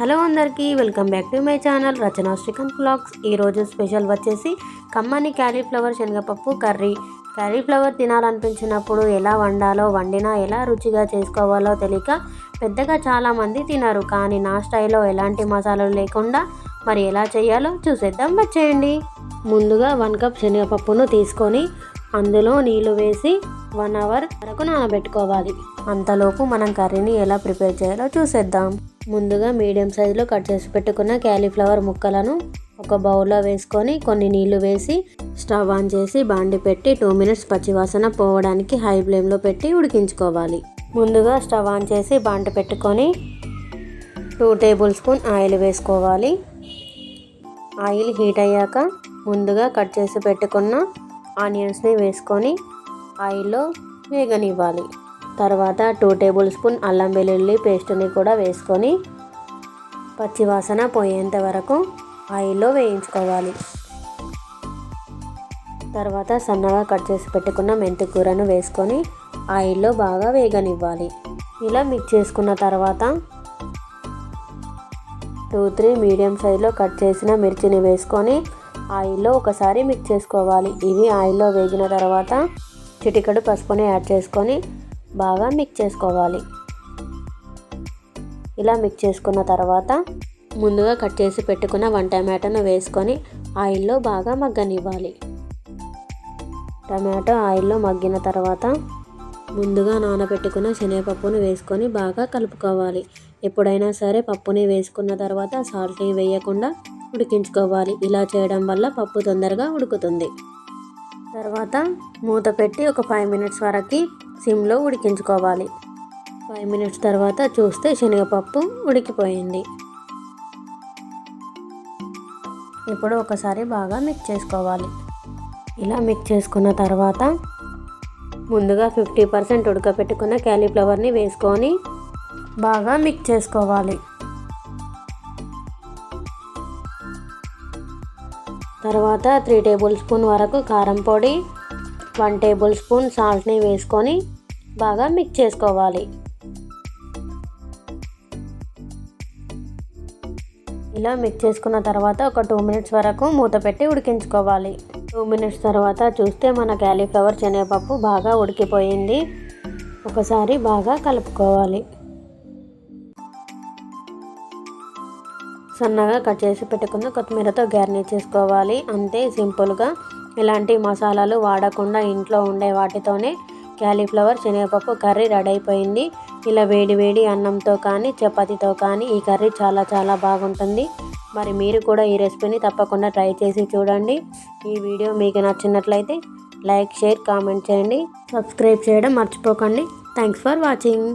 Hello అందరికీ welcome back to my channel Rachana Srikanth vlogs. ఈరోజు special వచ్చేసి కమ్మని క్యాలీఫ్లవర్ శనగపప్పు కర్రీ. క్యాలీఫ్లవర్ తినాలనిపించినప్పుడు ఎలా వండాలో, వండినా ఎలా రుచిగా చేసుకోవాలో తెలియక పెద్దగా చాలామంది తినరు. కానీ నా స్టైల్లో ఎలాంటి మసాలాలు లేకుండా మరి ఎలా చేయాలో చూసేద్దాం, వచ్చేయండి. ముందుగా 1 కప్ శనగపప్పును తీసుకొని అందులో నీళ్లు వేసి 1 అవర్ వరకు నానబెట్టుకోవాలి. అంతలోపు మనం కర్రీని ఎలా ప్రిపేర్ చేయాలో చూసేద్దాం. ముందుగా మీడియం సైజులో కట్ చేసి పెట్టుకున్న క్యాలీఫ్లవర్ ముక్కలను ఒక బౌల్లో వేసుకొని కొన్ని నీళ్లు వేసి స్టవ్ ఆన్ చేసి బాండి పెట్టి 2 మినిట్స్ పచ్చివాసన పోవడానికి హై ఫ్లేమ్లో పెట్టి ఉడికించుకోవాలి. ముందుగా స్టవ్ ఆన్ చేసి బాండి పెట్టుకొని 2 టేబుల్ స్పూన్ ఆయిల్ వేసుకోవాలి. ఆయిల్ హీట్ అయ్యాక ముందుగా కట్ చేసి పెట్టుకున్న ఆనియన్స్ని వేసుకొని ఆయిల్లో వేగనివ్వాలి. తర్వాత 2 టేబుల్ స్పూన్ అల్లం వెల్లుల్లి పేస్ట్ని కూడా వేసుకొని పచ్చివాసన పోయేంత వరకు ఆయిల్లో వేయించుకోవాలి. తర్వాత సన్నగా కట్ చేసి పెట్టుకున్న మెంతి కూరను వేసుకొని ఆయిల్లో బాగా వేగనివ్వాలి. ఇలా మిక్స్ చేసుకున్న తర్వాత 2-3 మీడియం సైజులో కట్ చేసిన మిర్చిని వేసుకొని ఆయిల్లో ఒకసారి మిక్స్ చేసుకోవాలి. ఇవి ఆయిల్లో వేగిన తర్వాత చిటికెడు పసుపుని యాడ్ చేసుకొని బాగా మిక్స్ చేసుకోవాలి. ఇలా మిక్స్ చేసుకున్న తర్వాత ముందుగా కట్ చేసి పెట్టుకున్న 1 టమాటాను వేసుకొని ఆయిల్లో బాగా మగ్గనివ్వాలి. టమాటో ఆయిల్లో మగ్గిన తర్వాత ముందుగా నానబెట్టుకున్న శనగపప్పును వేసుకొని బాగా కలుపుకోవాలి. ఎప్పుడైనా సరే పప్పుని వేసుకున్న తర్వాత సాల్ట్ని వేయకుండా ఉడికించుకోవాలి. ఇలా చేయడం వల్ల పప్పు తొందరగా ఉడుకుతుంది. తర్వాత మూత పెట్టి ఒక 5 మినిట్స్ వరకు సిమ్లో ఉడికించుకోవాలి. 5 మినిట్స్ తర్వాత చూస్తే శనగపప్పు ఉడికిపోయింది. ఇప్పుడు ఒకసారి బాగా మిక్స్ చేసుకోవాలి. ఇలా మిక్స్ చేసుకున్న తర్వాత ముందుగా 50% ఉడకపెట్టుకున్న క్యాలీఫ్లవర్ని వేసుకొని బాగా మిక్స్ చేసుకోవాలి. తర్వాత 3 టేబుల్ స్పూన్ వరకు కారం పొడి, 1 టేబుల్ స్పూన్ సాల్ట్ని వేసుకొని బాగా మిక్స్ చేసుకోవాలి. ఇలా మిక్స్ చేసుకున్న తర్వాత ఒక 2 మినిట్స్ వరకు మూత పెట్టి ఉడికించుకోవాలి. 2 మినిట్స్ తర్వాత చూస్తే మన క్యాలీఫ్లవర్ శనగపప్పు బాగా ఉడికిపోయింది. ఒకసారి బాగా కలుపుకోవాలి. సన్నగా కట్ చేసి పెట్టుకున్న కొత్తిమీరతో గార్నిష్ చేసుకోవాలి. అంతే, సింపుల్గా ఎలాంటి మసాలాలు వాడకుండా ఇంట్లో ఉండే వాటితోనే క్యాలీఫ్లవర్ శనగపప్పు కర్రీ రెడీ అయిపోయింది. ఇలా వేడి వేడి అన్నంతో కానీ చపాతీతో కానీ ఈ కర్రీ చాలా బాగుంటుంది. మరి మీరు కూడా ఈ రెసిపీని తప్పకుండా ట్రై చేసి చూడండి. ఈ వీడియో మీకు నచ్చినట్లయితే లైక్, షేర్, కామెంట్ చేయండి. సబ్స్క్రైబ్ చేయడం మర్చిపోకండి. Thanks for watching.